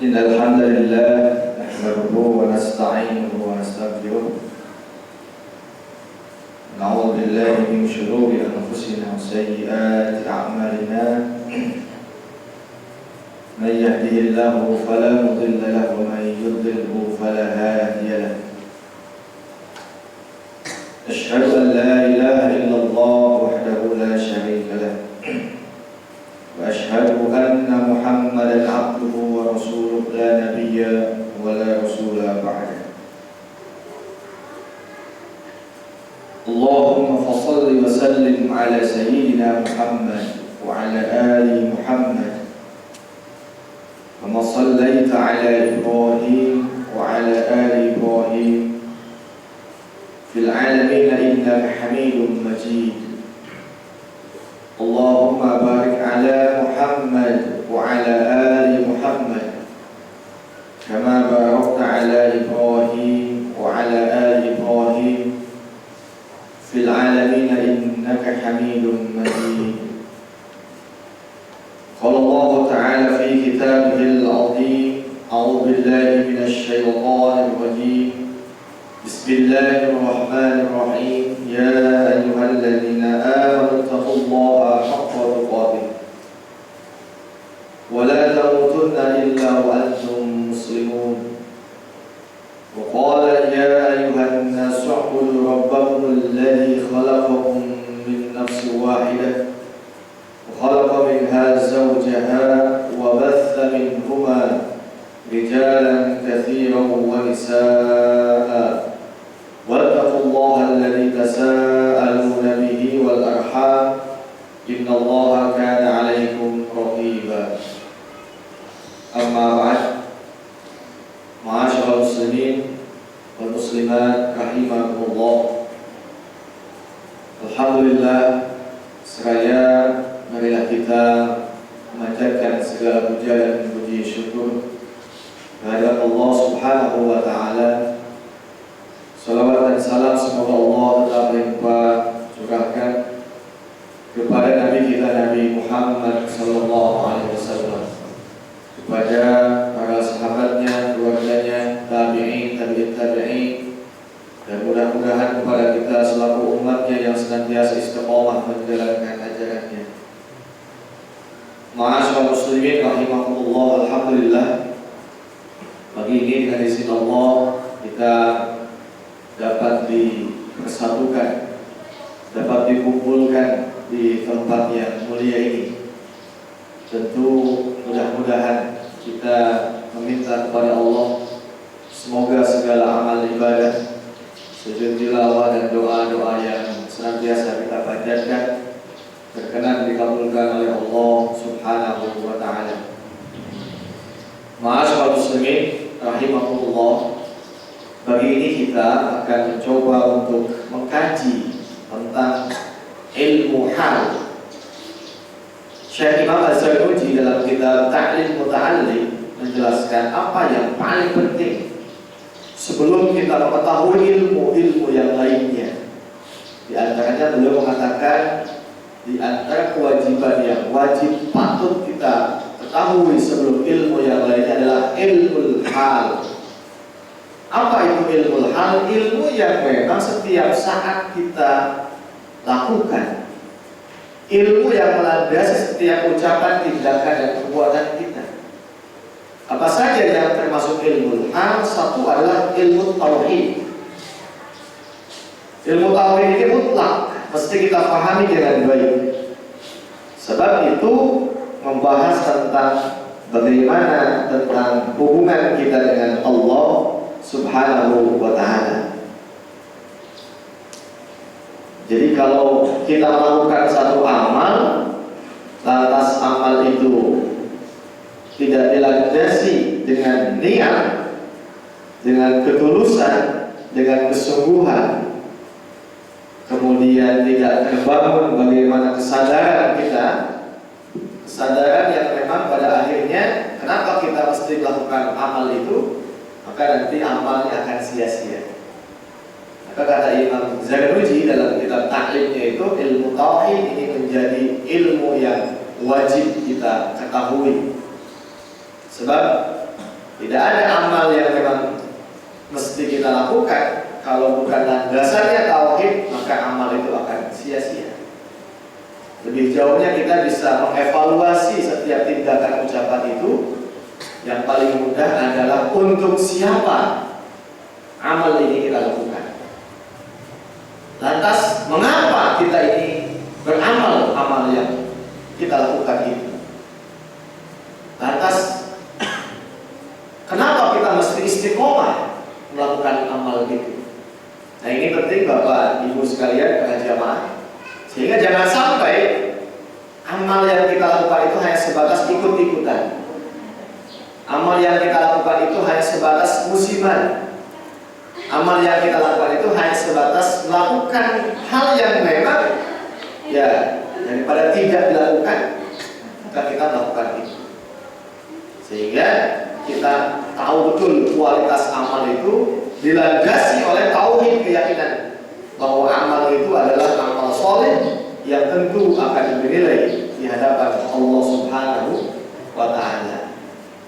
إن الحمد لله نحمده ونستعينه ونستغفره نعوذ بالله من شرور أنفسنا وسيئات أعمالنا من يهده الله فلا مضل له ومن يضلله فلا هادي له أشهد أن لا إله إلا الله وحده لا شريك له وأشهد أن محمدا عبده ورسوله لا نبي ولا رسول بعده اللهم فصل وسلم على سيدنا محمد وعلى آل محمد كما صليت على إبراهيم وعلى آل إبراهيم في العالمين إنك حميد مجيد اللهم بارك على محمد وعلى آل محمد كما باركت على إبراهيم وعلى آل إبراهيم في العالمين إنك حميد مجيد قال الله تعالى في كتابه العظيم أعوذ بالله من الشيطان الرجيم بسم الله الرحمن الرحيم يا أيها الذين آمنوا اتقوا الله حق تقاته ولا تموتن إلا وأنتم مسلمون وقال يا أيها الناس اعبدوا ربكم الذي خلقكم من نفس واحدة وخلق منها زوجها وبث منهما رجالا كثيرا ونساء واتقوا الله الذي تساءلون به والأرحام إن الله كان عليكم رقيبا أما بعد معاشر المسلمين والmuslimat rahimakumullah. Alhamdulillah, seraya marilah kita memanjatkan segala puja dan puji syukur kehadirat Allah Subhanahu wa taala. Salawat dan salam semoga Allah tetap melimpah curahkan kepada Nabi kita Nabi Muhammad sallallahu alaihi wasallam, kepada para sahabatnya, keluarganya, tabi'in, tabi'in, dan mudah-mudahan kepada kita selaku umatnya yang senantiasa istiqomah menjalankan ajarannya. Ma'asyiral muslimin rahimakumullah, alhamdulillah, pagi ini dengan izin Allah kita dapat dipersatukan, dapat dikumpulkan di tempat yang mulia ini. Tentu mudah-mudahan kita meminta kepada Allah semoga segala amal ibadah, sujud tilawah dan doa-doa yang senantiasa kita panjatkan berkenan dikabulkan oleh Allah Subhanahu wa taala. Ma'asyiral muslimin rahimakumullah, pagi ini kita akan mencoba untuk mengkaji tentang ilmu hal. Syekh Imam Az-Zarnuji dalam kitab Ta'lim Muta'allim menjelaskan apa yang paling penting sebelum kita mengetahui ilmu-ilmu yang lainnya. Di antaranya beliau mengatakan di antara kewajiban yang wajib patut kita ketahui sebelum ilmu yang lainnya adalah ilmu hal. Apa itu ilmu hal? Ilmu yang memang setiap saat kita lakukan, ilmu yang melandasi setiap ucapan, tindakan, dan perbuatan kita. Apa saja yang termasuk ilmu hal? Satu adalah ilmu tauhid. Ilmu tauhid ini mutlak, mesti kita pahami dengan baik. Sebab itu membahas tentang bagaimana tentang hubungan kita dengan Allah Subhanahu wa ta'ala. Jadi kalau kita melakukan satu amal, lantas amal itu tidak dilandasi dengan niat, dengan ketulusan, dengan kesungguhan, kemudian tidak terbangun bagaimana kesadaran kita, kesadaran yang memang pada akhirnya kenapa kita mesti melakukan amal itu, maka nanti amalnya akan sia-sia. Maka kata Imam Zarnuji dalam kitab Ta'limnya itu, ilmu tauhid ini menjadi ilmu yang wajib kita ketahui. Sebab Tidak ada amal yang memang mesti kita lakukan kalau bukan landasannya tauhid, maka amal itu akan sia-sia. Lebih jauhnya kita bisa mengevaluasi setiap tindakan ucapan itu. Yang paling mudah adalah untuk siapa amal ini kita lakukan. Lantas mengapa kita ini beramal amal yang kita lakukan itu? Lantas kenapa kita mesti istiqomah melakukan amal itu? Nah, ini penting Bapak Ibu sekalian para jamaah, sehingga jangan sampai amal yang kita lakukan itu hanya sebatas ikut-ikutan. Amal yang kita lakukan itu hanya sebatas musiman. Amal yang kita lakukan itu hanya sebatas melakukan hal yang memang ya daripada tidak dilakukan, maka kita melakukan itu. Sehingga kita tahu betul kualitas amal itu dilandasi oleh tauhid, keyakinan bahwa amal itu adalah amal soleh yang tentu akan dinilai di hadapan Allah Subhanahu wa Ta'ala.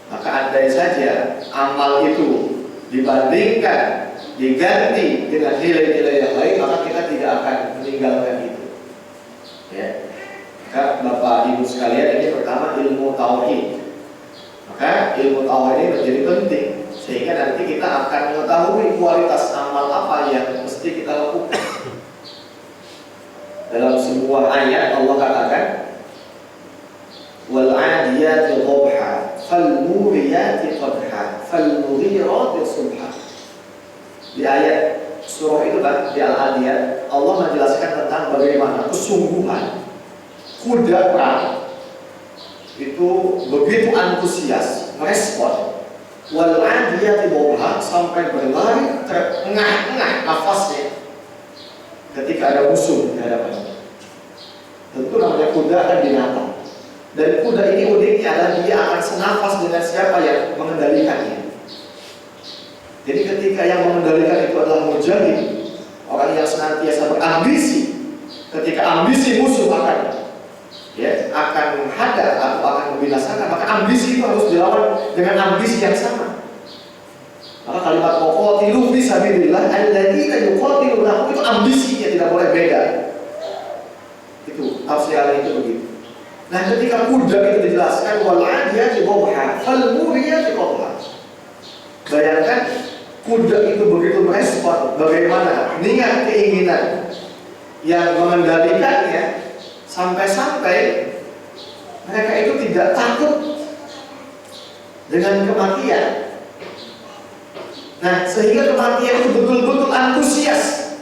Maka andai saja amal itu dibandingkan, diganti dengan nilai-nilai yang lain, maka kita tidak akan meninggalkan itu. Ya. Maka Bapak Ibu sekalian, ini pertama ilmu tauhid. Maka ilmu tauhid ini menjadi penting sehingga nanti kita akan mengetahui kualitas amal apa yang mesti kita lakukan. Dalam sebuah ayat Allah katakan, wal 'adiyati dhabha fal muriyati qadha fal mughirati subha. Di ayat surah itu kan, di Al-Adiyat, Allah menjelaskan tentang bagaimana kesungguhan kuda perang itu begitu antusias merespon wal 'adiyati dhabha, sampai berlari terengah-engah nafasnya ketika ada musuh di hadapannya. Tentu namanya kuda kan binatang. Dan kuda ini uniknya adalah dia akan senafas dengan siapa yang mengendalikannya. Jadi ketika yang mengendalikan itu adalah mujahid, orang yang senantiasa berambisi, ketika ambisi musuh akan menghadap atau akan membinasakan, maka ambisi itu harus dilawan dengan ambisi yang sama. Maka kalimat muqatilu fi sabilillah alladzina yuqatiluna itu ambisinya tidak boleh beda. Itu tafsirannya itu begitu. Nah, ketika kuda itu dijelaskan wal 'adiyati dhabha fal muriyati qadha. Bayangkan kuda itu begitu merespon bagaimana niat keinginan yang mengendalikannya, sampai-sampai mereka itu tidak takut dengan kematian. Nah, sehingga kematian itu betul-betul antusias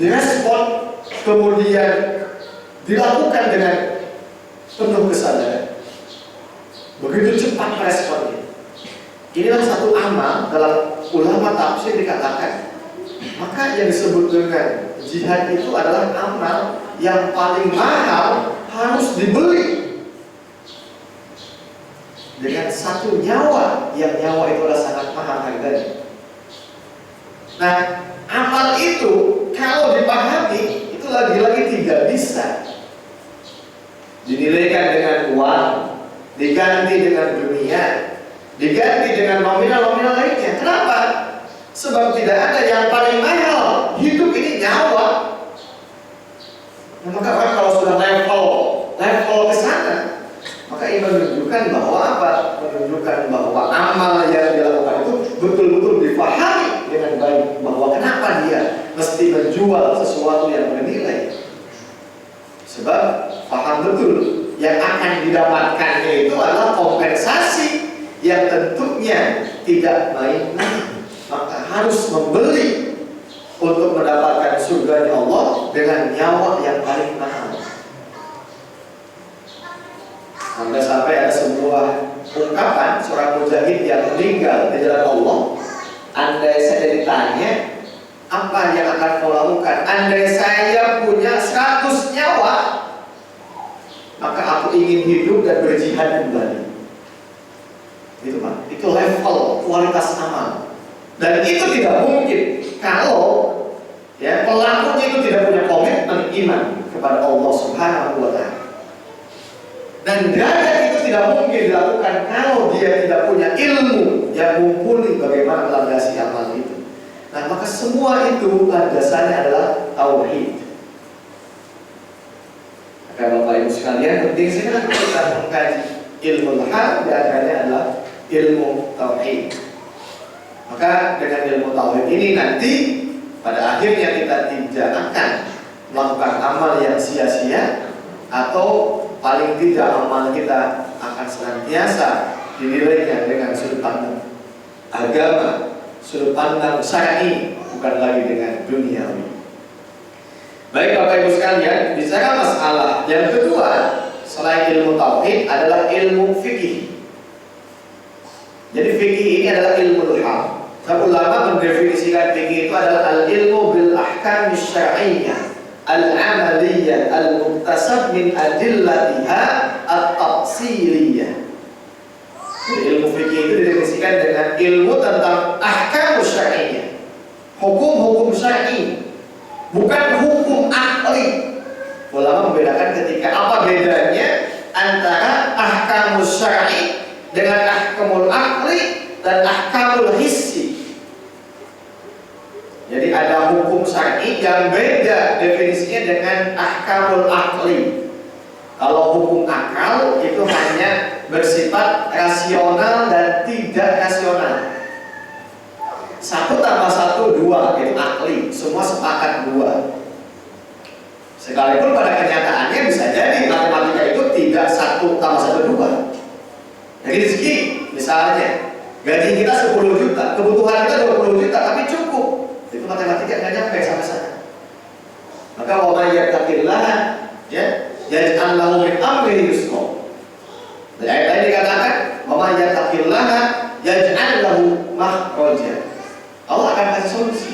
direspon, kemudian dilakukan dengan penuh kesadaran. Begitu cepat responnya. Inilah satu amal dalam ulama tafsir dikatakan, maka yang disebut dengan jihad itu adalah amal yang paling mahal, harus dibeli dengan satu nyawa, yang nyawa itu adalah sangat mahal harganya. Nah, amal itu kalau dipahami itu lagi-lagi tidak bisa dinilaikan dengan uang, diganti dengan dunia, diganti dengan nominal-nominal lainnya. Kenapa? Sebab tidak ada yang paling mahal. Hidup ini nyawa. Nah, maka orang kalau sudah level ke sana, maka ini menunjukkan bahwa apa? Menunjukkan bahwa amal yang dilakukan itu betul-betul dipahami dengan baik, bahwa kenapa dia mesti menjual sesuatu yang bernilai. Sebab paham betul yang akan didapatkannya itu adalah kompensasi yang tentunya tidak main-main. Maka harus membeli untuk mendapatkan surganya Allah dengan nyawa yang paling mahal. Sampai ada sebuah ungkapan seorang mujahid yang meninggal di jalan Allah. Andai saya ditanya, apa yang akan kau lakukan? Andai saya punya 100 nyawa, maka aku ingin hidup dan berjihad kembali. Itu Pak, itu level kualitas amal. Dan itu tidak mungkin kalau pelakunya itu tidak punya komitmen iman kepada Allah Subhanahu wa Ta'ala. Dan derajat itu tidak mungkin dilakukan kalau dia tidak punya ilmu yang mumpuni bagaimana melandasi amal itu. Nah, maka semua itu landasannya adalah tauhid. Maka Bapak Ibu sekalian, penting sekali kita mengkaji ilmu hal, dan antaranya adalah ilmu tauhid. Maka dengan ilmu tauhid ini nanti pada akhirnya kita tidak akan melakukan amal yang sia-sia, atau paling tidak amal kita akan senantiasa dinilainya dengan sudut pandang agama, sudut pandang syar'i, bukan lagi dengan duniawi. Baik Bapak Ibu sekalian, bicara masalah yang kedua selain ilmu tauhid adalah ilmu fikih. Jadi fikih ini adalah ilmu hal. Ulama mendefinisikan fikih itu adalah al-ilmu bil ahkam syar'iyyah al-amaliyah al-muktasab min adillatiha at-tafsiliyah. Ilmu fikih itu didefinisikan dengan ilmu tentang ahkam syar'iyyah, hukum-hukum syar'i, bukan hukum akli. Ulama membedakan ketika apa bedanya antara ahkam syar'i dengan ahkamul akli dan ahkamul hissi. Jadi ada hukum syar'i yang beda definisinya dengan ahkamul akli. Kalau hukum akal itu hanya bersifat rasional dan tidak rasional. 1 tambah 1 2, itu akli, semua sepakat 2. Sekalipun pada kenyataannya bisa jadi matematika itu tidak 1 tambah 1 2. Jadi rezeki, misalnya gaji kita 10 juta, kebutuhan kita 20 juta, tapi cukup. Itu matematika nggak nyampe sampai sana. Maka wa may yattaqillah ya yaj'al lahu min amrihi yusra. Dari ayat tadi dikatakan wa may yattaqillah yaj'al lahu makhraja. Allah akan kasih solusi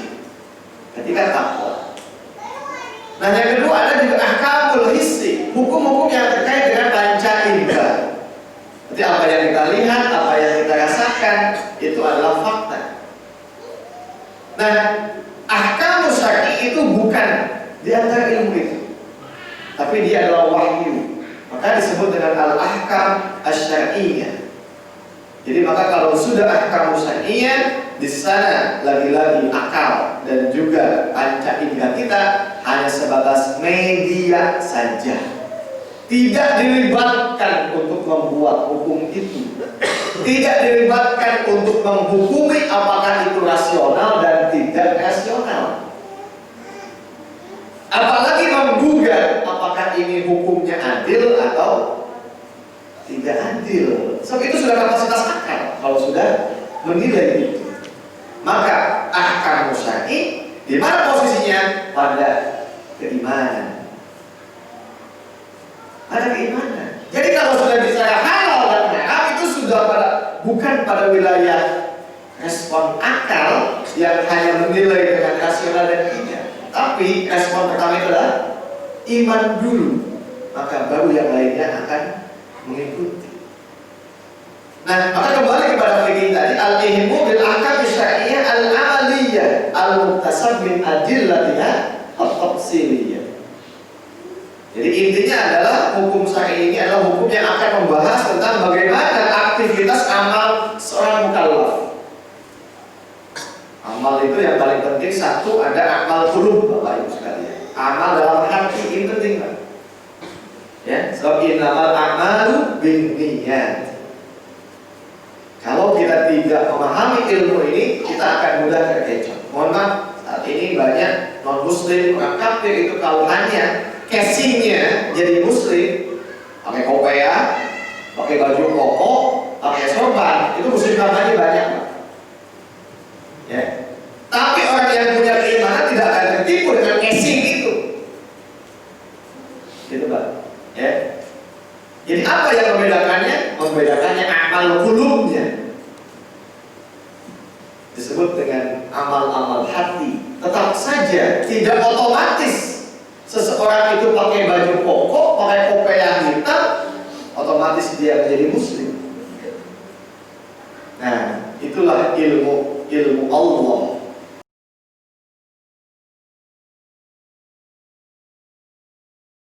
ketika takwa. Nah, yang kedua ada juga ahkamul hissi, hukum-hukum yang terkait dengan panca indera. Jadi apa yang kita lihat, apa yang kita rasakan, itu adalah fakta. Nah, ahkam syar'i itu bukan di antara ilmu itu, tapi dia adalah wahyu. Maka disebut dengan al-ahkam asy-syar'iyyah. Jadi maka kalau sudah ahkam syar'iyyah, di sana lagi-lagi akal dan juga panca indera kita hanya sebatas media saja. Tidak dilibatkan untuk membuat hukum itu, tidak dilibatkan untuk menghukumi apakah itu rasional dan tidak rasional, apalagi menggugat apakah ini hukumnya adil atau tidak adil. Sebab itu sudah kapasitas akal kalau sudah menilai itu. Maka ahkam syar'i di mana posisinya? Pada keimanan. Ada keimanan. Jadi kalau sudah bicara halal dan haram itu sudah bukan pada wilayah respon akal yang hanya menilai dengan rasional dan tidak, tapi respon pertama itu adalah iman dulu, maka baru yang lainnya akan mengikuti. Nah, maka kembali kepada fikih tadi, al-ilmu bil ahkam syar'iyyah al-amaliyah al-muktasab min adillatiha at-tafsiliyah. Jadi intinya adalah hukum syar'i ini adalah hukum yang akan membahas tentang bagaimana aktivitas amal seorang mukallaf. Amal itu yang paling penting satu ada amal qulub, Bapak Ibu sekalian. Amal dalam hati ini penting, Pak. Ya, sebab innamal a'malu binniyat. Kalau kita tidak memahami ilmu ini, kita akan mudah terkecoh. Mohon maaf, saat ini banyak non-muslim, orang kafir itu kalau hanya casingnya jadi muslim, pakai kopiah, pakai baju koko, pakai sorban, itu muslim namanya banyak, Pak. Ya. Tapi orang yang punya keimanan tidak akan tertipu dengan casing itu, gitu, Pak. Ya. Jadi apa yang membedakannya? Membedakannya amal qulubnya. Disebut dengan amal-amal hati. Tetap saja tidak otomatis seseorang itu pakai baju koko, pakai kopiah hitam, otomatis dia menjadi muslim. Nah, itulah ilmu Allah.